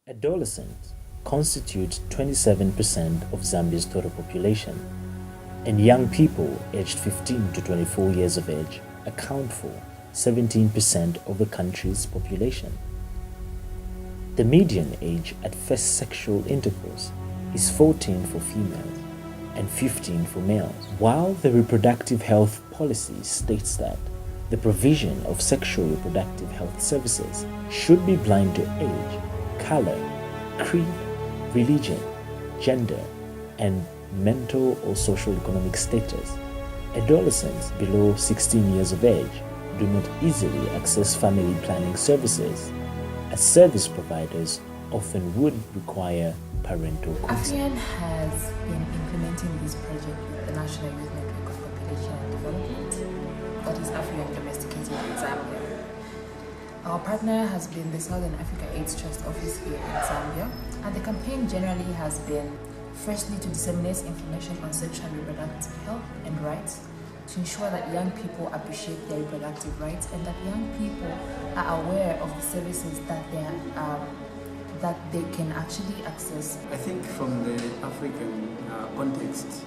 Adolescents constitute 27% of Zambia's total population, and young people aged 15 to 24 years of age account for 17% of the country's population. The median age at first sexual intercourse is 14 for females and 15 for males, while the reproductive health policy states that the provision of sexual reproductive health services should be blind to age, color, creed, religion, gender, and mental or social economic status. Adolescents below 16 years of age do not easily access family planning services, as service providers often would require parental consent. AFRIAN has been implementing this project with the National Youth Network of Population and Development, that is AFRIAN Domesticated in Zambia. Our partner has been the Southern Africa AIDS Trust Office here in Zambia, and the campaign generally has been firstly to disseminate information on sexual and reproductive health and rights, to ensure that young people appreciate their reproductive rights and that young people are aware of the services that they can actually access. I think from the African context,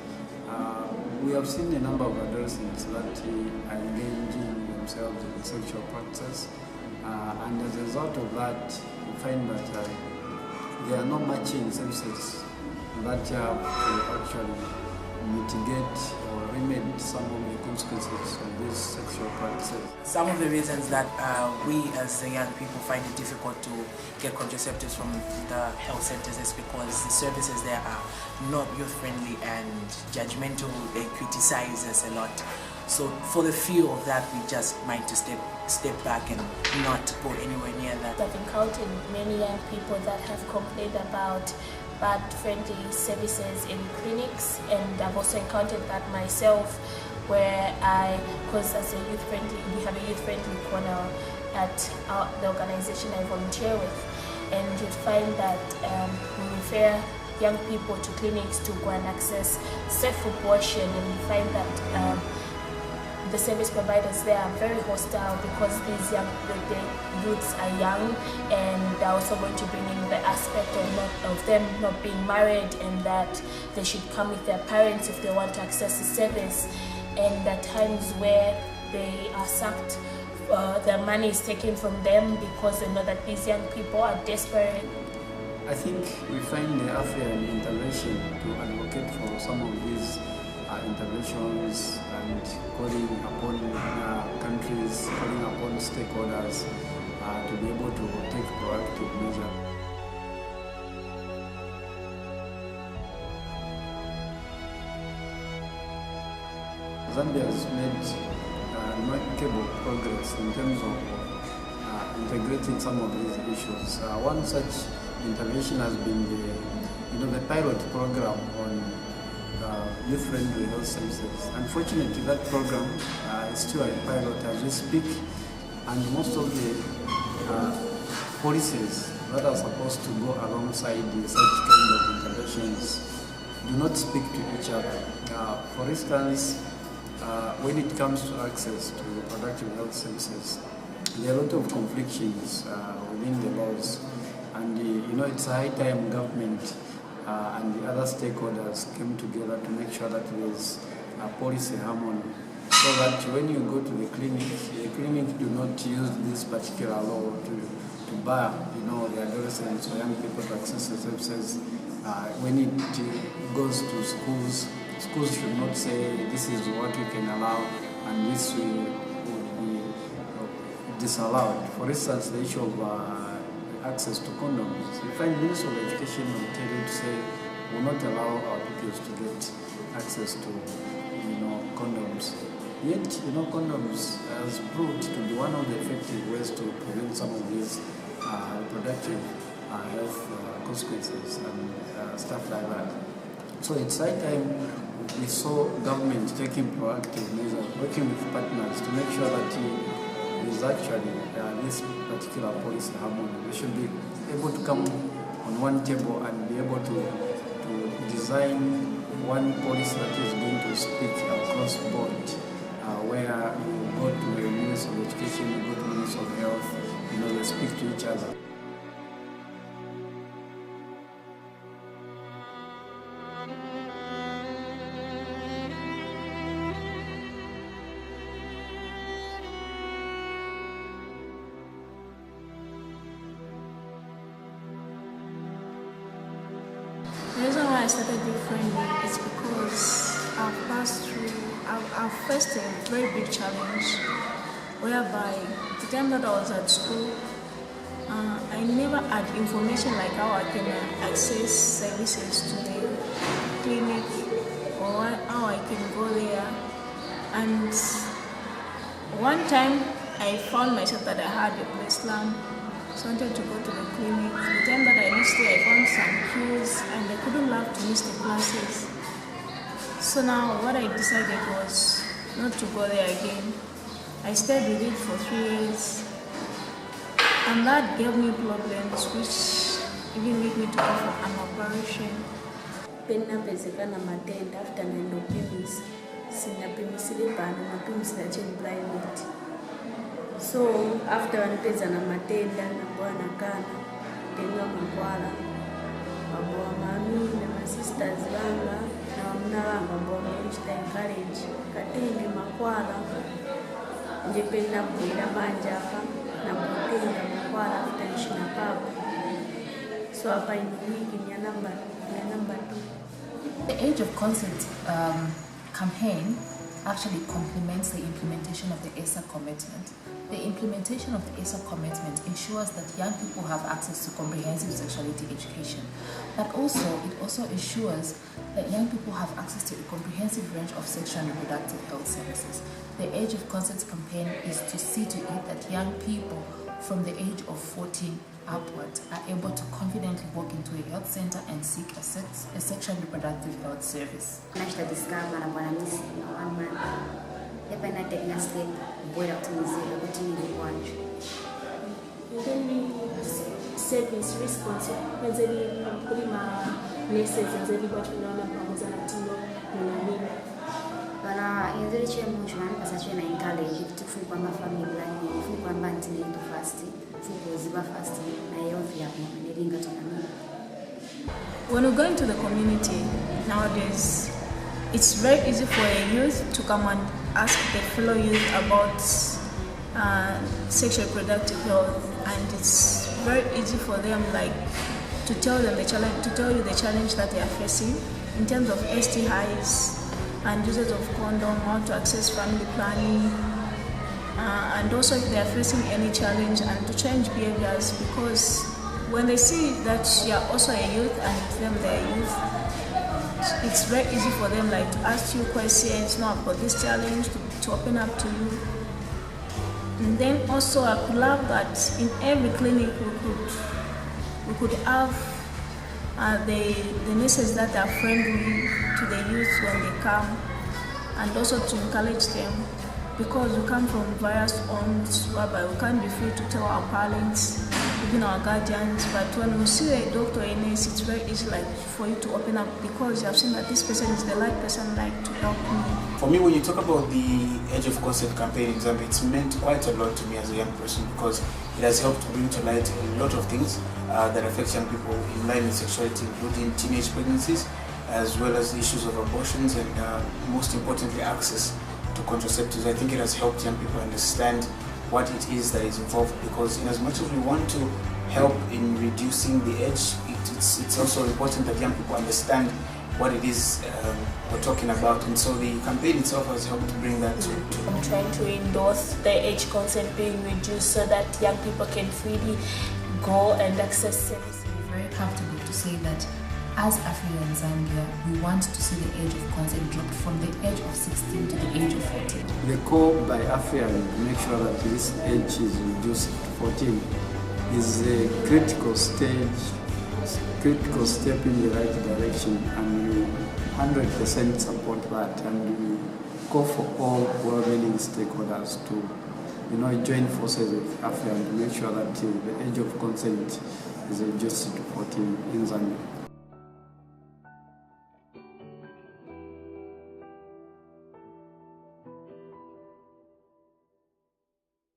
we have seen a number of adolescents that are engaging themselves in sexual practices, and as a result of that, we find that there are no matching services that have to actually mitigate or remedy some of the consequences of these sexual practices. Some of the reasons that we as the young people find it difficult to get contraceptives from the health centers is because the services there are not youth-friendly and judgmental. They criticize us a lot. So for the fear of that, we just might to step back and not go anywhere near that. I've encountered many young people that have complained about bad friendly services in clinics, and I've also encountered that myself where because as a we have a youth-friendly corner at the organization I volunteer with, and you'd find that we refer young people to clinics to go and access safe abortion, and you find that the service providers there are very hostile because these the youths are young, and they're also going to bring in the aspect of them not being married, and that they should come with their parents if they want to access the service. And there are times where they are sacked, their money is taken from them because they know that these young people are desperate. I think we find the African intervention to advocate for some of these interventions and calling upon countries, calling upon stakeholders to be able to take proactive measures. Zambia has made remarkable progress in terms of integrating some of these issues. One such intervention has been the pilot program on youth-friendly health services. Unfortunately, that program is still a pilot as we speak, and most of the policies that are supposed to go alongside such kind of interventions do not speak to each other. For instance, when it comes to access to reproductive health services, there are a lot of conflicts within the laws, and it's a high time government and the other stakeholders came together to make sure that there is a policy harmony, so that when you go to the clinic do not use this particular law to bar the adolescents or young people to access the services. When it goes to schools should not say this is what we can allow and this will be disallowed. For instance, the issue of access to condoms. We find Ministry of Education will tell you to say will not allow our pupils to get access to condoms. Yet condoms has proved to be one of the effective ways to prevent some of these reproductive health consequences and stuff like that. So it's high time we saw government taking proactive measures, working with partners to make sure that is actually this particular policy harmony. We should be able to come on one table and be able to design one policy that is going to speak across board, where you go to the Ministry of Education, you go to the Ministry of Health, they speak to each other. I started being friendly is because I've faced a very big challenge whereby the time that I was at school, I never had information like how I can access services to the clinic or how I can go there. And one time I found myself that I had a breast lump, so I wanted to go to the clinic. The time that I reached there, I found some queues and I couldn't have to miss the classes. So now what I decided was not to go there again. I stayed with it for 3 years. And that gave me problems which even made me to go for an operation. Penapezekana matenda after naendopimisi sinapimisile pano napimisila cheni private. So after wanipeza na matenda nakuwa nakana tenga makwala waboa mami na masisters wanga na wamuna wanga waboa mwenchita encourage katenge makwala njependa mwila manja hapa na mwatenga makwala after nishina papa. So hapa inawiki ni number 2. The Age of Consent campaign actually complements the implementation of the ASA commitment. The implementation of the ASA commitment ensures that young people have access to comprehensive sexuality education, but it also ensures that young people have access to a comprehensive range of sexual and reproductive health services. The Age of Consent campaign is to see to it that young people from the age of 14 upwards are able to confidently walk into a health center and seek a sexual and reproductive health service. Service response wenzeli kulima nurses wenzeli watu wanaona pamoja na timu na nini bana yenzeli chemu mshwana pasache na encourage tufu kwamba family planning tufu kwamba ntini to fast tufu ziba fast na health ya mwelinga tunamini. When we go into the community nowadays, it's very easy for a youth to come and ask the fellow youth about sexual reproductive health, and it's very easy for them to tell you the challenge that they are facing in terms of STIs and usage of condom, how to access family planning, and also if they are facing any challenge, and to change behaviors, because when they see that you are also a youth and them they are youth, it's very easy for them to ask you questions, know about this challenge, to open up to you. And then also I could love that in every clinic we could have the nurses that are friendly to the youth when they come, and also to encourage them, because we come from various homes whereby we can't be free to tell our parents, even our guardians, but when we see a doctor or a nurse, it's very easy for you to open up, because you have seen that this person is the right person to help me. For me, when you talk about the Age of Consent campaign in Zambia, it's meant quite a lot to me as a young person, because it has helped to bring to light a lot of things that affect young people in line with sexuality, including teenage pregnancies, as well as issues of abortions, and most importantly, access to contraceptives. I think it has helped young people understand what it is that is involved, because in as much as we want to help in reducing the age, it's also important that young people understand what it is we're talking about, and so the campaign itself has helped bring that to I'm trying to endorse the age consent being reduced so that young people can freely go and access services. We're very comfortable to say that as Africa and Zambia, we want to see the age of consent dropped from the age of 16 to the age of 14. The call by AFRIA to make sure that this age is reduced to 14 is a critical step in the right direction, and we 100% support that, and we call for all well-meaning stakeholders to join forces with AFRIA to make sure that the age of consent is reduced to 14 in Zambia.